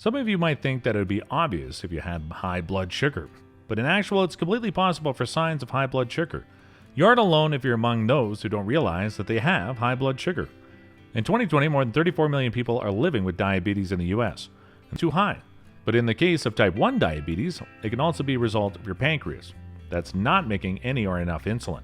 Some of you might think that it would be obvious if you had high blood sugar, but in actual, it's completely possible for signs of high blood sugar. You aren't alone if you're among those who don't realize that they have high blood sugar. In 2020, more than 34 million people are living with diabetes in the US. It's too high. But in the case of type 1 diabetes, it can also be a result of your pancreas that's not making any or enough insulin.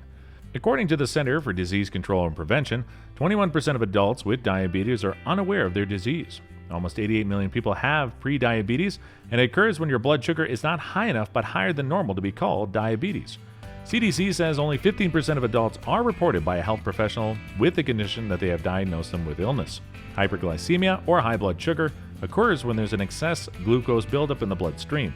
According to the Center for Disease Control and Prevention, 21% of adults with diabetes are unaware of their disease. Almost 88 million people have prediabetes, and it occurs when your blood sugar is not high enough but higher than normal to be called diabetes. CDC says only 15% of adults are reported by a health professional with the condition that they have diagnosed them with illness. Hyperglycemia, or high blood sugar, occurs when there's an excess glucose buildup in the bloodstream.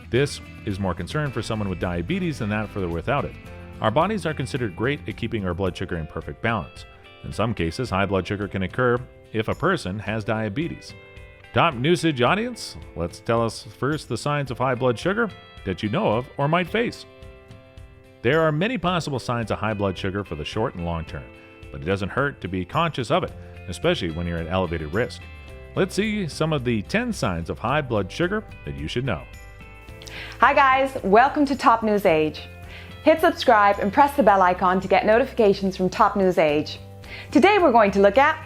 This is more concern for someone with diabetes than that for the without it. Our bodies are considered great at keeping our blood sugar in perfect balance. In some cases, high blood sugar can occur if a person has diabetes. TopNewsage audience, let's tell us first the signs of high blood sugar that you know of or might face. There are many possible signs of high blood sugar for the short and long term, but it doesn't hurt to be conscious of it, especially when you're at elevated risk. Let's see some of the 10 signs of high blood sugar that you should know. Hi guys, welcome to TopNewsage. Hit subscribe and press the bell icon to get notifications from TopNewsage. Today we're going to look at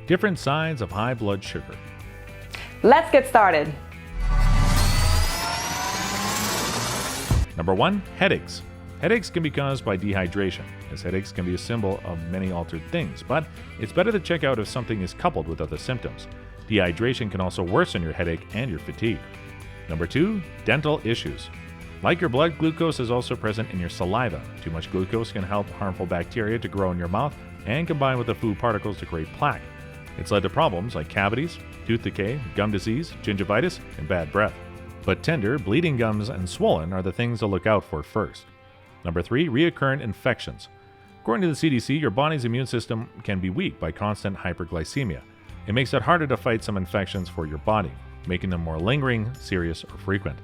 different signs of high blood sugar. Let's get started. Number 1, headaches. Headaches can be caused by dehydration, as headaches can be a symbol of many altered things, but it's better to check out if something is coupled with other symptoms. Dehydration can also worsen your headache and your fatigue. Number 2, dental issues. Like your blood, glucose is also present in your saliva. Too much glucose can help harmful bacteria to grow in your mouth and combine with the food particles to create plaque. It's led to problems like cavities, tooth decay, gum disease, gingivitis, and bad breath. But tender, bleeding gums and swollen are the things to look out for first. Number 3, recurrent infections. According to the CDC, your body's immune system can be weak by constant hyperglycemia. It makes it harder to fight some infections for your body, making them more lingering, serious, or frequent.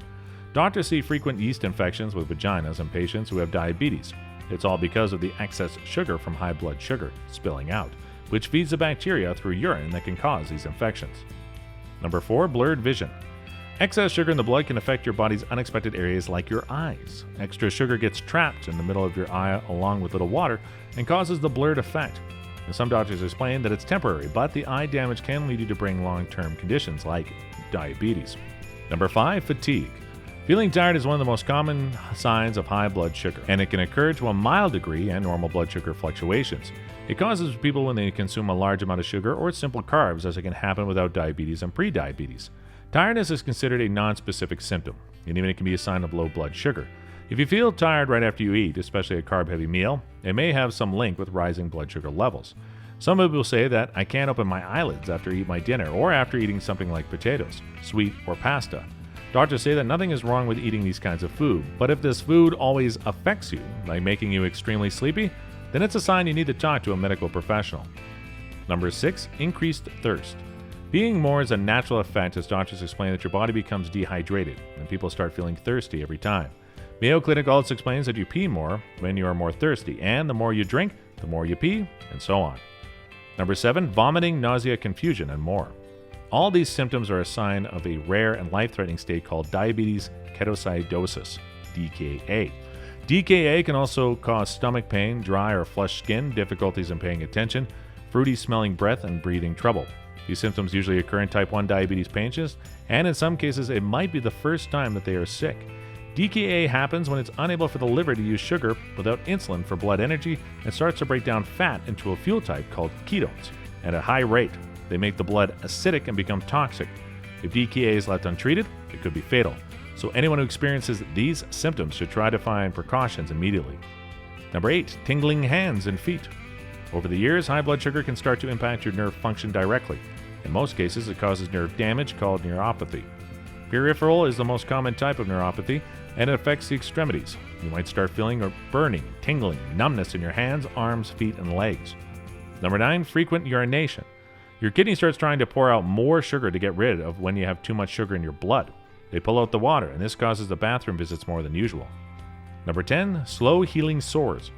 Doctors see frequent yeast infections with vaginas in patients who have diabetes. It's all because of the excess sugar from high blood sugar spilling out, which feeds the bacteria through urine that can cause these infections. Number 4, blurred vision. Excess sugar in the blood can affect your body's unexpected areas like your eyes. Extra sugar gets trapped in the middle of your eye along with little water and causes the blurred effect. And some doctors explain that it's temporary, but the eye damage can lead you to bring long-term conditions like diabetes. Number 5, fatigue. Feeling tired is one of the most common signs of high blood sugar, and it can occur to a mild degree and normal blood sugar fluctuations. It causes people when they consume a large amount of sugar or simple carbs, as it can happen without diabetes and prediabetes. Tiredness is considered a non-specific symptom, and even it can be a sign of low blood sugar. If you feel tired right after you eat, especially a carb-heavy meal, it may have some link with rising blood sugar levels. Some people say that I can't open my eyelids after I eat my dinner or after eating something like potatoes, sweet, or pasta. Doctors say that nothing is wrong with eating these kinds of food, but if this food always affects you, like making you extremely sleepy, then it's a sign you need to talk to a medical professional. Number 6, increased thirst. Peeing more is a natural effect, as doctors explain that your body becomes dehydrated and people start feeling thirsty every time. Mayo Clinic also explains that you pee more when you are more thirsty, and the more you drink, the more you pee, and so on. Number 7, vomiting, nausea, confusion, and more. All these symptoms are a sign of a rare and life-threatening state called diabetes ketoacidosis, DKA. DKA can also cause stomach pain, dry or flushed skin, difficulties in paying attention, fruity smelling breath, and breathing trouble. These symptoms usually occur in type 1 diabetes patients, and in some cases it might be the first time that they are sick. DKA happens when it's unable for the liver to use sugar without insulin for blood energy and starts to break down fat into a fuel type called ketones at a high rate. They make the blood acidic and become toxic. If DKA is left untreated, it could be fatal. So anyone who experiences these symptoms should try to find precautions immediately. Number 8, tingling hands and feet. Over the years, high blood sugar can start to impact your nerve function directly. In most cases, it causes nerve damage called neuropathy. Peripheral is the most common type of neuropathy, and it affects the extremities. You might start feeling a burning, tingling, numbness in your hands, arms, feet, and legs. Number 9, frequent urination. Your kidney starts trying to pour out more sugar to get rid of when you have too much sugar in your blood. They pull out the water, and this causes the bathroom visits more than usual. Number 10, slow healing sores.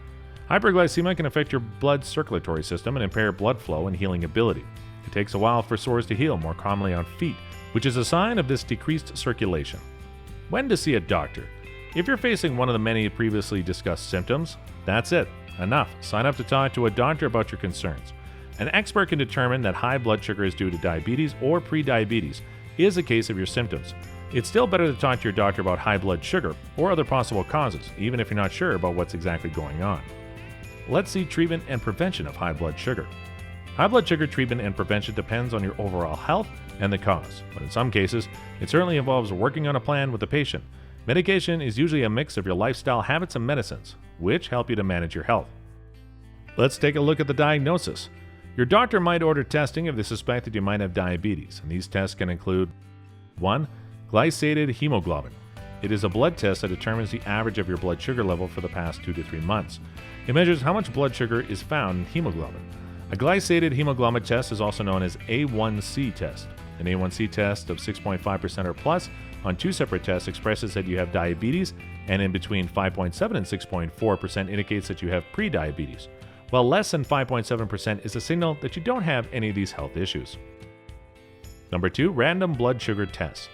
Hyperglycemia can affect your blood circulatory system and impair blood flow and healing ability. It takes a while for sores to heal, more commonly on feet, which is a sign of this decreased circulation. When to see a doctor? If you're facing one of the many previously discussed symptoms, that's it. Enough. Sign up to talk to a doctor about your concerns. An expert can determine that high blood sugar is due to diabetes or prediabetes is a case of your symptoms. It's still better to talk to your doctor about high blood sugar or other possible causes, even if you're not sure about what's exactly going on. Let's see treatment and prevention of high blood sugar. High blood sugar treatment and prevention depends on your overall health and the cause, but in some cases, it certainly involves working on a plan with the patient. Medication is usually a mix of your lifestyle habits and medicines, which help you to manage your health. Let's take a look at the diagnosis. Your doctor might order testing if they suspect that you might have diabetes, and these tests can include 1. Glycated hemoglobin. It is a blood test that determines the average of your blood sugar level for the past 2 to 3 months. It measures how much blood sugar is found in hemoglobin. A glycated hemoglobin test is also known as A1C test. An A1C test of 6.5% or plus on 2 separate tests expresses that you have diabetes, and in between 5.7 and 6.4% indicates that you have prediabetes, while less than 5.7% is a signal that you don't have any of these health issues. Number 2, random blood sugar test.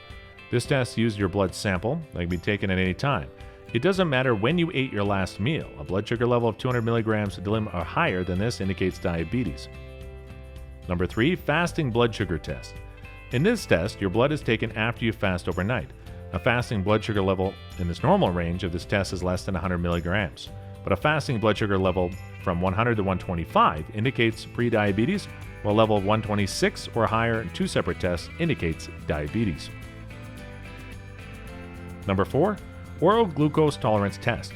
This test uses your blood sample that can be taken at any time. It doesn't matter when you ate your last meal. A blood sugar level of 200 milligrams or higher than this indicates diabetes. Number 3, fasting blood sugar test. In this test, your blood is taken after you fast overnight. A fasting blood sugar level in this normal range of this test is less than 100 milligrams, but a fasting blood sugar level from 100 to 125 indicates prediabetes, while level 126 or higher in 2 separate tests indicates diabetes. Number 4, oral glucose tolerance test.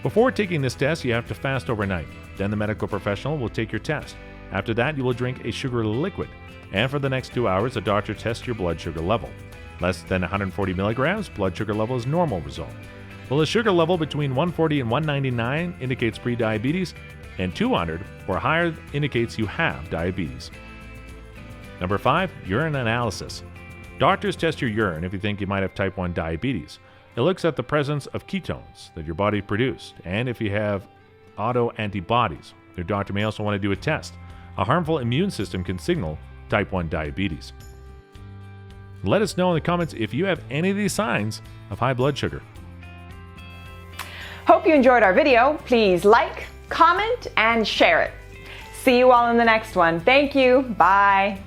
Before taking this test, you have to fast overnight. Then the medical professional will take your test. After that, you will drink a sugar liquid. And for the next 2 hours, the doctor tests your blood sugar level. Less than 140 milligrams, blood sugar level is normal result. While a sugar level between 140 and 199 indicates prediabetes, and 200 or higher indicates you have diabetes. Number 5, urine analysis. Doctors test your urine if you think you might have type 1 diabetes. It looks at the presence of ketones that your body produced, and if you have autoantibodies. Your doctor may also want to do a test. A harmful immune system can signal type 1 diabetes. Let us know in the comments if you have any of these signs of high blood sugar. Hope you enjoyed our video. Please like, comment, and share it. See you all in the next one. Thank you. Bye.